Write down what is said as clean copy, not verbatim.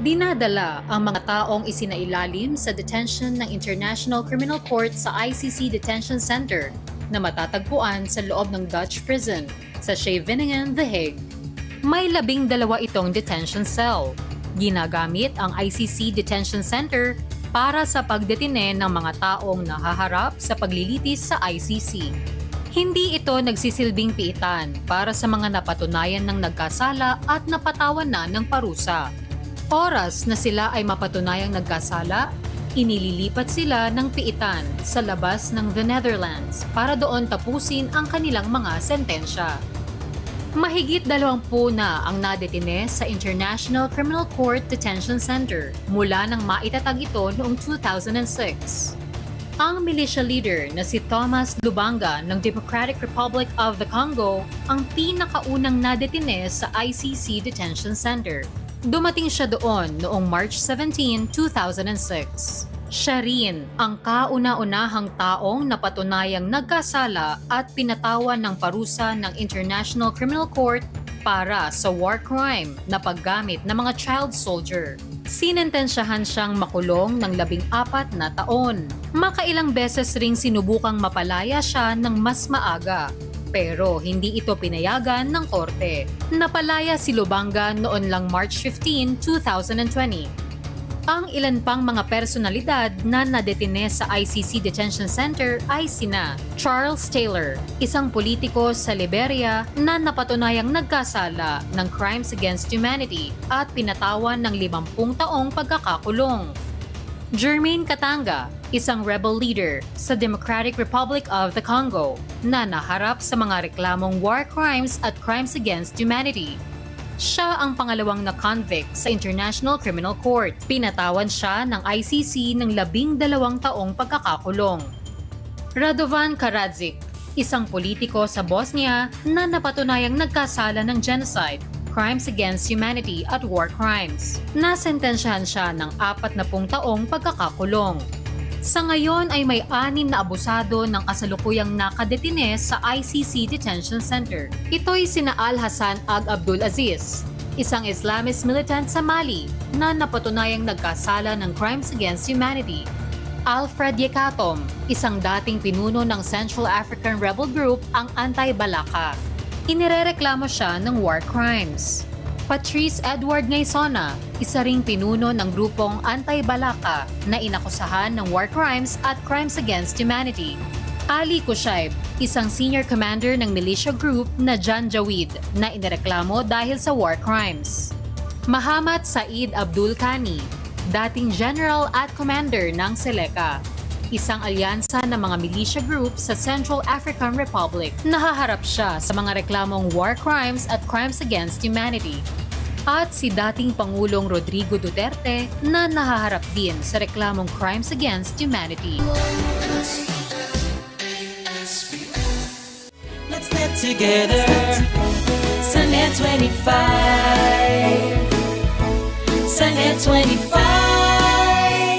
Dinadala ang mga taong isinailalim sa detention ng International Criminal Court sa ICC Detention Center na matatagpuan sa loob ng Dutch prison sa Scheveningen, The Hague. May 12 itong detention cell. Ginagamit ang ICC Detention Center para sa pagdetine ng mga taong nahaharap sa paglilitis sa ICC. Hindi ito nagsisilbing piitan para sa mga napatunayan ng nagkasala at napatawan na ng parusa. Oras na sila ay mapatunayang nagkasala, inililipat sila ng piitan sa labas ng The Netherlands para doon tapusin ang kanilang mga sentensya. Mahigit 20 na ang nadetine sa International Criminal Court Detention Center mula nang maitatag ito noong 2006. Ang militia leader na si Thomas Lubanga ng Democratic Republic of the Congo ang pinakaunang nadetine sa ICC Detention Center. Dumating siya doon noong March 17, 2006. Siya rin ang kauna-unahang taong napatunayang nagkasala at pinatawan ng parusa ng International Criminal Court para sa war crime na paggamit ng mga child soldier. Sinentensyahan siyang makulong ng 14 na taon. Makailang beses ring sinubukang mapalaya siya ng mas maaga. Pero hindi ito pinayagan ng korte. Napalaya si Lubanga noon lang March 15, 2020. Ang ilan pang mga personalidad na nadetine sa ICC Detention Center ay sina Charles Taylor, isang politiko sa Liberia na napatunayang nagkasala ng crimes against humanity at pinatawan ng 50 taong pagkakakulong. Germaine Katanga, isang rebel leader sa Democratic Republic of the Congo na naharap sa mga reklamong war crimes at crimes against humanity. Siya ang pangalawang na-convict sa International Criminal Court. Pinatawan siya ng ICC ng 12 taong pagkakakulong. Radovan Karadzic, isang politiko sa Bosnia na napatunayang nagkasala ng genocide, crimes against humanity at war crimes. Nasentensyahan siya ng 40 taong pagkakakulong. Sa ngayon ay may 6 na abusado ng kasalukuyang nakadetine sa ICC Detention Center. Ito'y sina Al-Hassan Ag Abdul Aziz, isang Islamist militant sa Mali na napatunayang nagkasala ng crimes against humanity. Alfred Yekatom, isang dating pinuno ng Central African Rebel Group ang Anti-Balaka. Inirereklamo siya ng war crimes. Patrice Edward Ngaysona, isa ring pinuno ng grupong Anti-Balaka na inakusahan ng war crimes at crimes against humanity. Ali Kushaib, isang senior commander ng militia group na Janjaweed na inireklamo dahil sa war crimes. Mahamat Said Abdul Kani, dating general at commander ng Seleka, isang alyansa ng mga militia group sa Central African Republic. Nahaharap siya sa mga reklamong war crimes at crimes against humanity. At si dating Pangulong Rodrigo Duterte na nahaharap din sa reklamong crimes against humanity. Let's get together, Sunday 25, Sunday 25.